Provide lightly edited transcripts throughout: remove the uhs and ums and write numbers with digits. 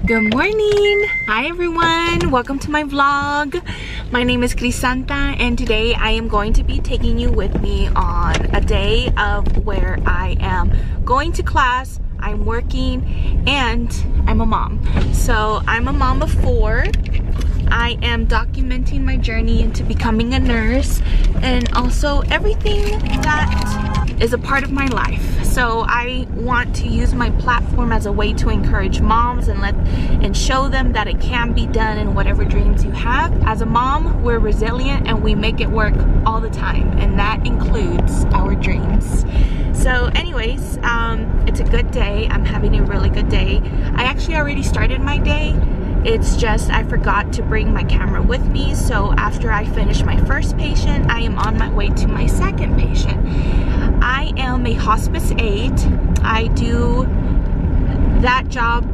Good morning. Hi everyone, welcome to my vlog. My name is Crisanta and today I am going to be taking you with me on a day of where I am going to class, I'm working, and I'm a mom. So I'm a mom of 4. I am documenting my journey into becoming a nurse and also everything that is a part of my life. So I want to use my platform as a way to encourage moms and show them that it can be done in whatever dreams you have. As a mom, we're resilient and we make it work all the time, and that includes our dreams. So anyways, it's a good day. I'm having a really good day. I actually already started my day. It's just I forgot to bring my camera with me, so after I finish my first patient, I am on my way to my second patient. I am a hospice aide. I do that job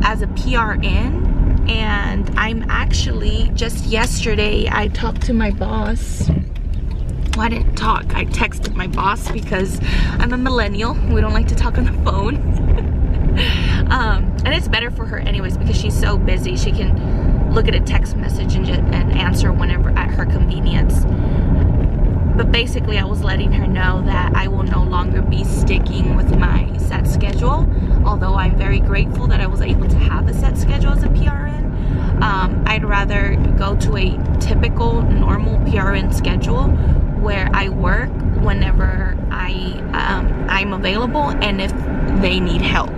as a PRN, and I'm actually, just yesterday, I talked to my boss. Well, I didn't talk, I texted my boss because I'm a millennial. We don't like to talk on the phone. And it's better for her anyways because she's so busy. She can look at a text message and answer whenever at her convenience. But basically I was letting her know that I will no longer be sticking with my set schedule, although I'm very grateful that I was able to have a set schedule as a PRN. I'd rather go to a typical normal PRN schedule where I work whenever I'm available and if they need help.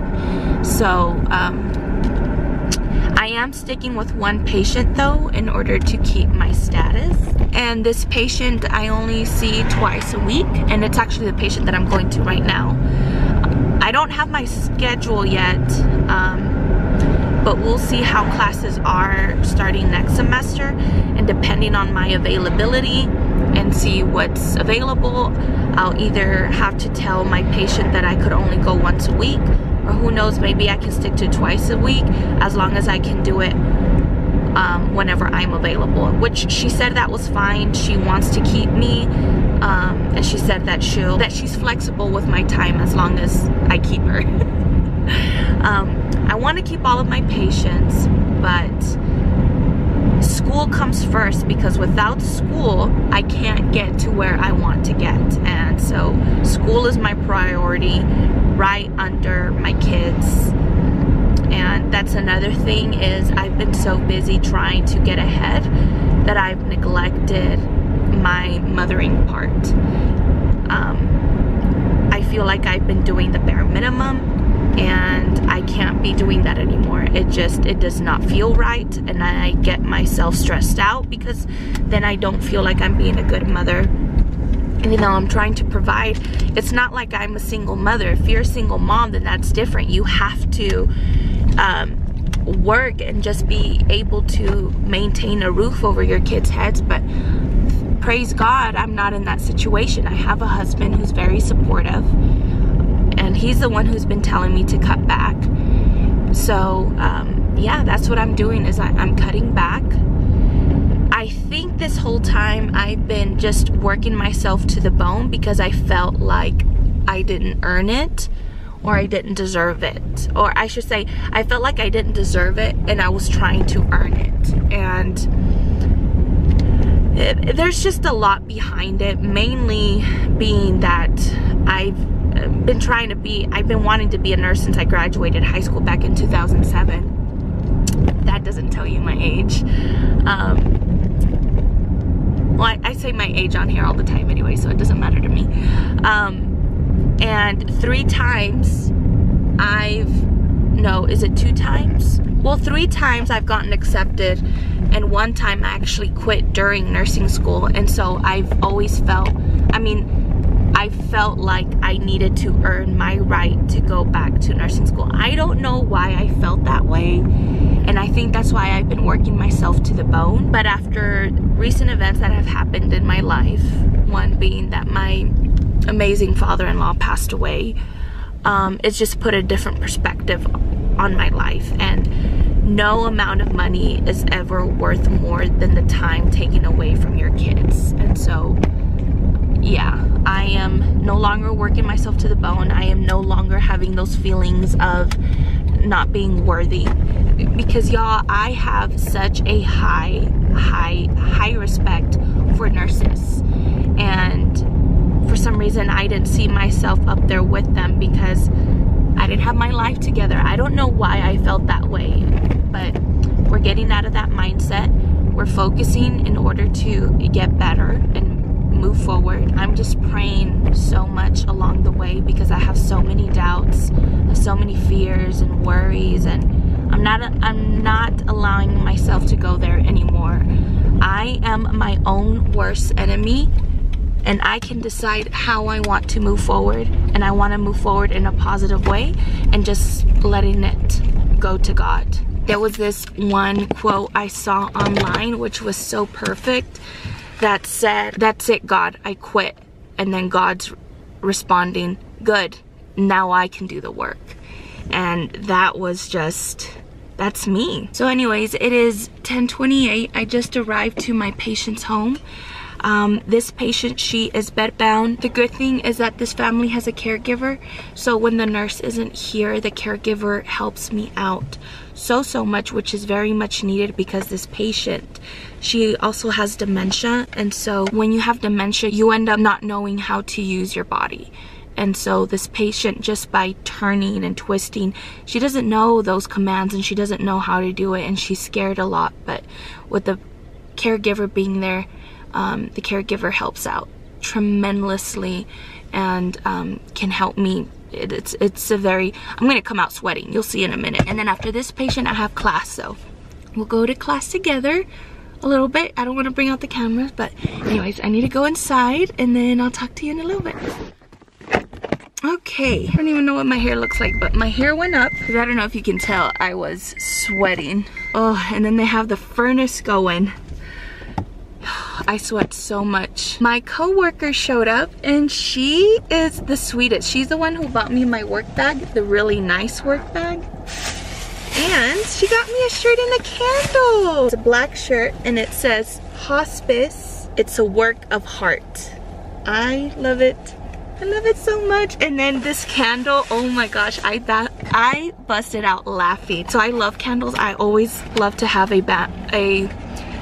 So I am sticking with one patient though in order to keep my status, and this patient I only see twice a week, and it's actually the patient that I'm going to right now. I don't have my schedule yet, but we'll see how classes are starting next semester, and depending on my availability and see what's available, I'll either have to tell my patient that I could only go once a week, or who knows, maybe I can stick to twice a week as long as I can do it whenever I'm available, which she said that was fine. She wants to keep me, and she said that she's flexible with my time as long as I keep her. I want to keep all of my patients, but school comes first, because without school I can't get to where I want to get, and so school is my priority right under my kids. And that's another thing, is I've been so busy trying to get ahead that I've neglected my mothering part. I feel like I've been doing the bare minimum, and I can't be doing that anymore. It does not feel right, and I get myself stressed out because then I don't feel like I'm being a good mother. Even though I'm trying to provide, it's not like I'm a single mother. If you're a single mom, then that's different. You have to work and just be able to maintain a roof over your kids' heads. But praise God, I'm not in that situation. I have a husband who's very supportive, and he's the one who's been telling me to cut back. So yeah, that's what I'm doing, is I'm cutting back. I think this whole time I've been just working myself to the bone because I felt like I didn't earn it, or I didn't deserve it. Or I should say, I felt like I didn't deserve it and I was trying to earn it. And there's just a lot behind it, mainly being that I've been wanting to be a nurse since I graduated high school back in 2007. That doesn't tell you my age. Well, I say my age on here all the time anyway, so it doesn't matter to me. And 3 times is it 2 times? Well, 3 times I've gotten accepted, and 1 time I actually quit during nursing school. And so I've always felt, I felt like I needed to earn my right to go back to nursing school. I don't know why I felt that way, and I think that's why I've been working myself to the bone. But after recent events that have happened in my life, one being that my amazing father-in-law passed away, it's just put a different perspective on my life, and no amount of money is ever worth more than the time taken away from your kids. And so yeah, I am no longer working myself to the bone. I am no longer having those feelings of not being worthy. because y'all, I have such a high respect for nurses, and for some reason I didn't see myself up there with them because I didn't have my life together. I don't know why I felt that way, but we're getting out of that mindset. We're focusing in order to get better and move forward. I'm just praying so much along the way because I have so many doubts, so many fears and worries, and I'm not allowing myself to go there anymore. I am my own worst enemy, and I can decide how I want to move forward, and I want to move forward in a positive way and just letting it go to God. There was this one quote I saw online which was so perfect, that said, "That's it, God, I quit." And then God's responding, "Good, now I can do the work." And that was just, that's me. So anyways, it is 10:28. I just arrived to my patient's home. This patient, she is bedbound. The good thing is that this family has a caregiver, so when the nurse isn't here, the caregiver helps me out so much, which is very much needed because this patient, she also has dementia, and so when you have dementia, you end up not knowing how to use your body. And so this patient, just by turning and twisting, she doesn't know those commands and she doesn't know how to do it, and she's scared a lot. But with the caregiver being there, the caregiver helps out tremendously and can help me. It's a very, I'm gonna come out sweating, you'll see in a minute. And then after this patient, I have class, so we'll go to class together a little bit. I don't want to bring out the cameras, but anyways, I need to go inside and then I'll talk to you in a little bit. Okay, I don't even know what my hair looks like, but my hair went up because I don't know if you can tell, I was sweating. Oh, and then they have the furnace going. I sweat so much. My coworker showed up and she is the sweetest. She's the one who bought me my work bag, the really nice work bag. And she got me a shirt and a candle. It's a black shirt and it says hospice. It's a work of heart. I love it. I love it so much. And then this candle, oh my gosh, I busted out laughing. So I love candles. I always love to have a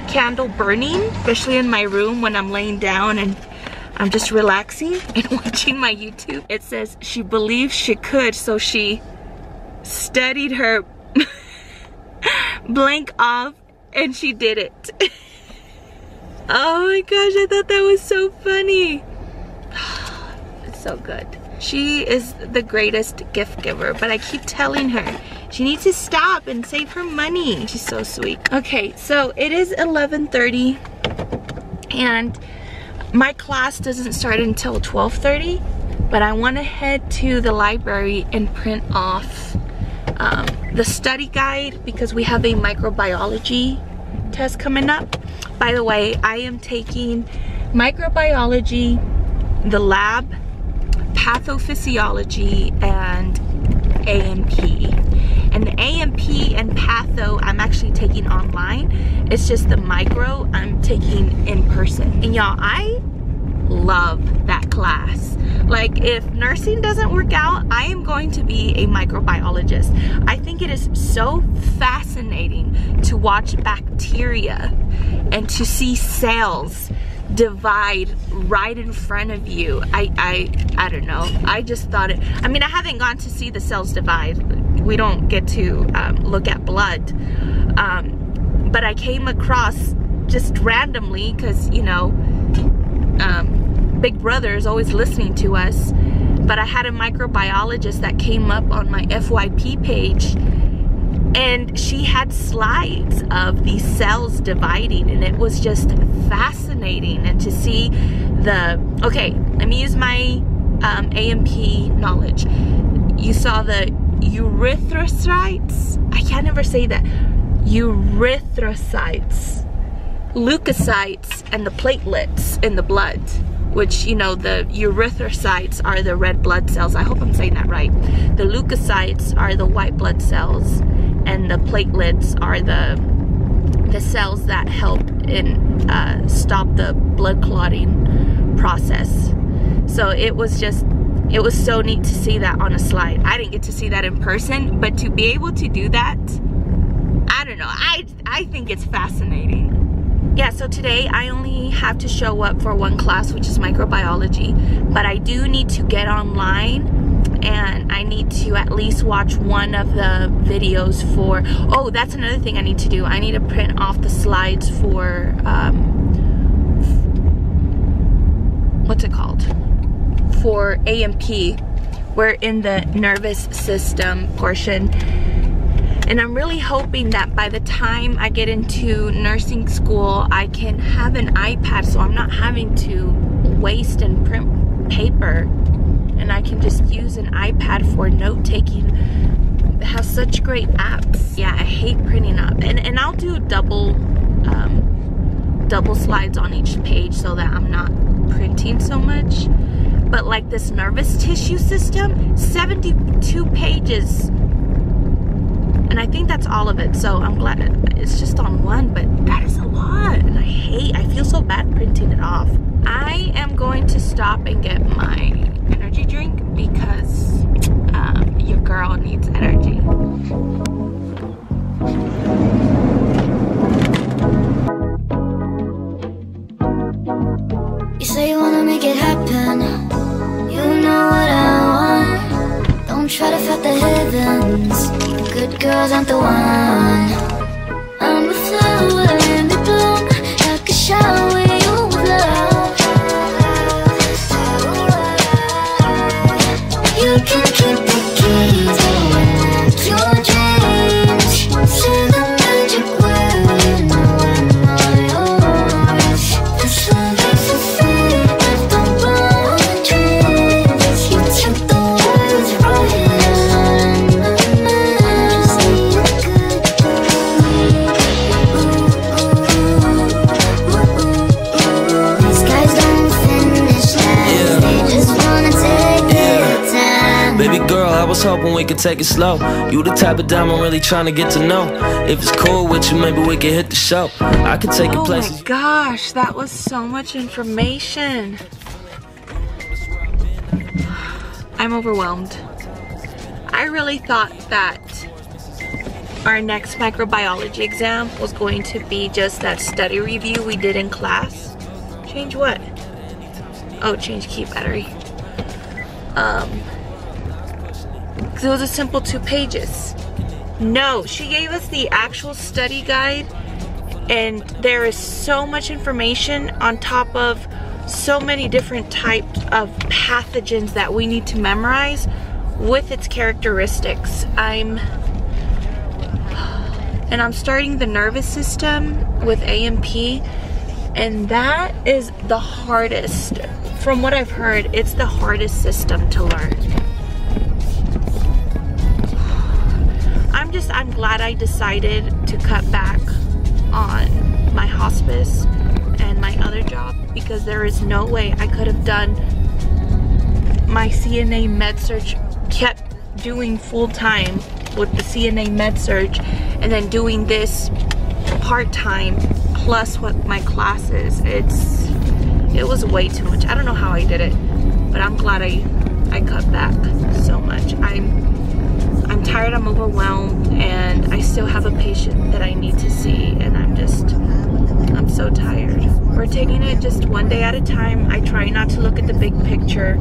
candle burning, especially in my room when I'm laying down and I'm just relaxing and watching my YouTube. It says she believes she could, so she studied her blank off and she did it. Oh my gosh, I thought that was so funny. It's so good. She is the greatest gift giver, but I keep telling her she needs to stop and save her money. She's so sweet. Okay, so it is 11:30 and my class doesn't start until 12:30, but I want to head to the library and print off the study guide because we have a microbiology test coming up. By the way, I am taking microbiology, the lab, pathophysiology, and A&P. And the A&P and patho I'm actually taking online. It's just the micro I'm taking in person. And y'all, I love that class. Like, if nursing doesn't work out, I am going to be a microbiologist. I think it is so fascinating to watch bacteria and to see cells divide right in front of you. I don't know. I just thought it, I mean, I haven't gone to see the cells divide. We don't get to look at blood. But I came across just randomly, because, you know, Big Brother is always listening to us. But I had a microbiologist that came up on my FYP page, and she had slides of these cells dividing, and it was just fascinating. And to see the, okay, let me use my A&P knowledge. You saw the erythrocytes, I can't ever say that, erythrocytes, leukocytes, and the platelets in the blood, which, you know, the erythrocytes are the red blood cells. I hope I'm saying that right. The leukocytes are the white blood cells, and the platelets are the cells that help in stop the blood clotting process. So it was so neat to see that on a slide. I didn't get to see that in person, but to be able to do that, I think it's fascinating. Yeah, so today I only have to show up for one class, which is microbiology, but I do need to get online and I need to at least watch one of the videos for, oh, that's another thing I need to do. I need to print off the slides for, what's it called? For A&P. We're in the nervous system portion. And I'm really hoping that by the time I get into nursing school, I can have an iPad so I'm not having to waste and print paper. And I can just use an iPad for note-taking. It has such great apps. Yeah, I hate printing up. And I'll do double slides on each page so that I'm not printing so much. But like this nervous tissue system, 72 pages. And I think that's all of it, so I'm glad it's just on one, but that is a lot. And I feel so bad printing it off. I am going to stop and get my energy drink because your girl needs energy. You say you wanna make it happen. You know what I want. Don't try to fight the heavens. Good girls aren't the one. I'm a flower in the bloom, like a shower you love. You can keep the keys to your dreams. Say the magic word, you know I'm all yours. This love is a fate, left on boundaries. You took the words right on my mind. Just need a good These guys don't finish last, they just wanna take their time. Baby girl, I was hoping we could take it slow. You the type of dime I'm really trying to get to know. If it's cool with you, maybe we can hit the show. I could take you places. Oh my gosh, that was so much information. I'm overwhelmed. I really thought that our next microbiology exam was going to be just that study review we did in class. Change what? Oh, change key battery. It was a simple 2 pages. No, she gave us the actual study guide, and there is so much information on top of so many different types of pathogens that we need to memorize with its characteristics. I'm starting the nervous system with A&P, and that is the hardest. From what I've heard, it's the hardest system to learn. I'm glad I decided to cut back on my hospice and my other job, because there is no way I could have done my CNA med surg, kept doing full time with the CNA med surg, and then doing this part-time plus what my classes. It was way too much. I don't know how I did it, but I'm glad I cut back so much. I'm tired, I'm overwhelmed, and I still have a patient that I need to see, and I'm so tired. We're taking it just one day at a time. I try not to look at the big picture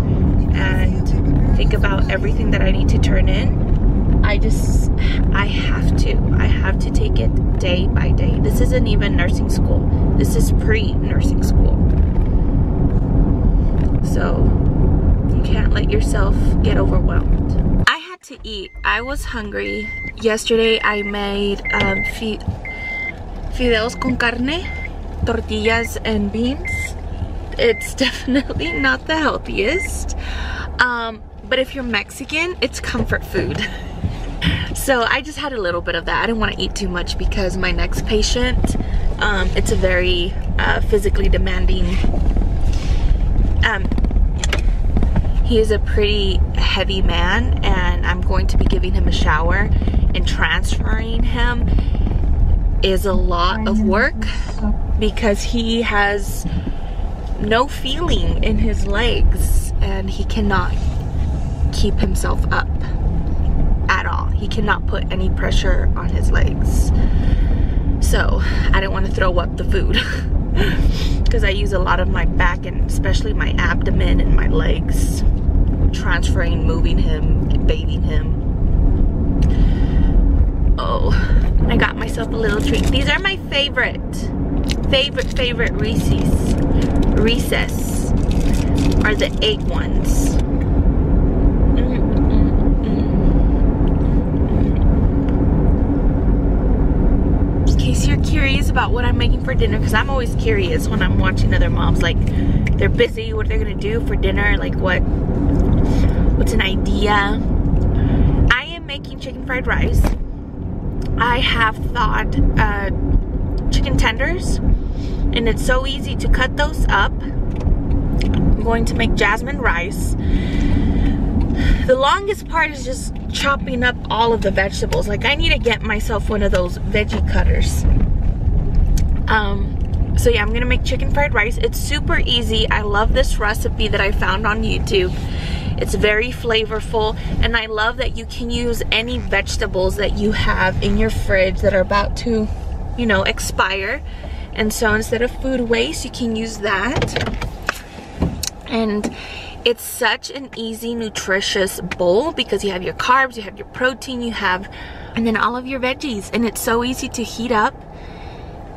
and think about everything that I need to turn in. I have to take it day by day. This isn't even nursing school. This is pre-nursing school. So you can't let yourself get overwhelmed. I had to eat. I was hungry. Yesterday I made fideos con carne, tortillas and beans. It's definitely not the healthiest. But if you're Mexican, it's comfort food. So I just had a little bit of that. I didn't want to eat too much because my next patient, it's a very physically demanding, he is a pretty heavy man, and I'm going to be giving him a shower, and transferring him is a lot of work because he has no feeling in his legs and he cannot keep himself up at all. He cannot put any pressure on his legs. So So I didn't want to throw up the food because I use a lot of my back and especially my abdomen and my legs, transferring, moving him, bathing him. Oh, I got myself a little treat. These are my favorite Reese's are the 8 ones. In case you're curious about what I'm making for dinner, because I'm always curious when I'm watching other moms, like they're busy, what they're gonna do for dinner, like what's an idea. I am making chicken fried rice. I have thought chicken tenders, and it's so easy to cut those up. I'm going to make jasmine rice. The longest part is just chopping up all of the vegetables. Like, I need to get myself one of those veggie cutters. So yeah, I'm gonna make chicken fried rice. It's super easy. I love this recipe that I found on YouTube. It's very flavorful, and I love that you can use any vegetables that you have in your fridge that are about to, you know, expire. And so instead of food waste, you can use that. And it's such an easy, nutritious bowl because you have your carbs, you have your protein, and then all of your veggies. And it's so easy to heat up.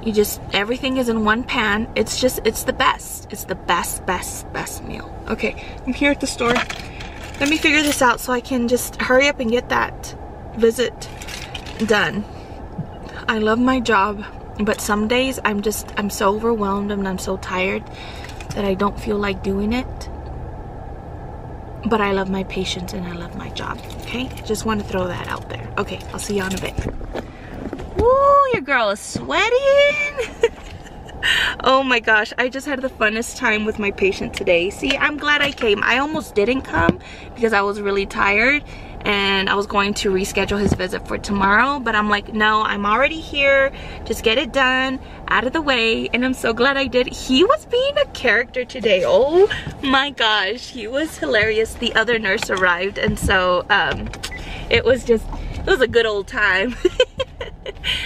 You just, everything is in one pan. It's the best. It's the best meal. Okay, I'm here at the store. Let me figure this out so I can just hurry up and get that visit done. I love my job, but some days I'm so overwhelmed and I'm so tired that I don't feel like doing it. But I love my patients and I love my job, okay? Just want to throw that out there. Okay, I'll see you in a bit. Woo, your girl is sweating. Oh my gosh, I just had the funnest time with my patient today. See, I'm glad I came. I almost didn't come because I was really tired and I was going to reschedule his visit for tomorrow, but I'm like, no, I'm already here. Just get it done, out of the way, and I'm so glad I did. He was being a character today. Oh my gosh, he was hilarious. The other nurse arrived, and so it was a good old time.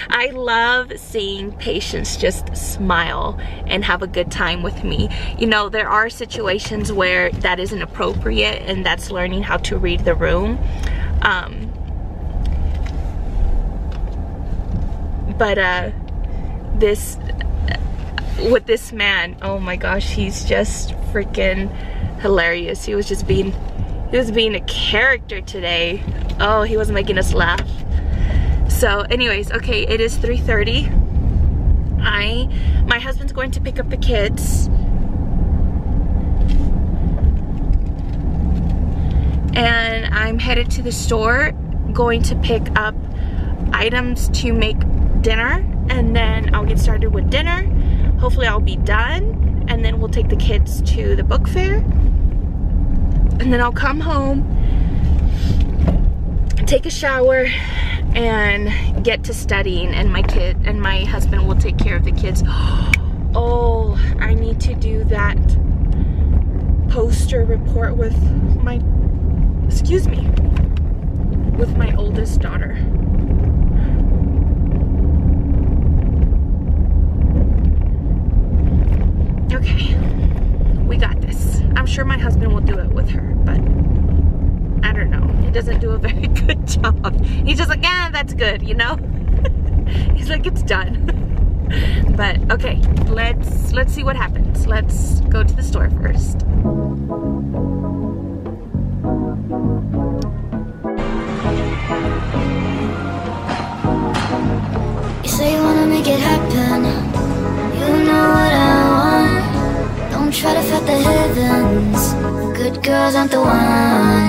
I love seeing patients just smile and have a good time with me. You know, there are situations where that isn't appropriate, and that's learning how to read the room. With this man, oh my gosh, he's just freaking hilarious. He was being a character today. Oh, he was making us laugh. So anyways, okay, it is 3:30. My husband's going to pick up the kids. And I'm headed to the store, going to pick up items to make dinner, and then I'll get started with dinner. Hopefully I'll be done, and then we'll take the kids to the book fair. And then I'll come home, take a shower, and get to studying, and my husband will take care of the kids. Oh, I need to do that poster report with my oldest daughter. Okay, we got this. I'm sure my husband will do it with her, but I don't know. He doesn't do a very good job. He's just like, yeah, that's good, you know? He's like, it's done. But okay, let's see what happens. Let's go to the store first. You say you wanna make it happen. You know what I want. Don't try to fight the heavens. Good girls aren't the one.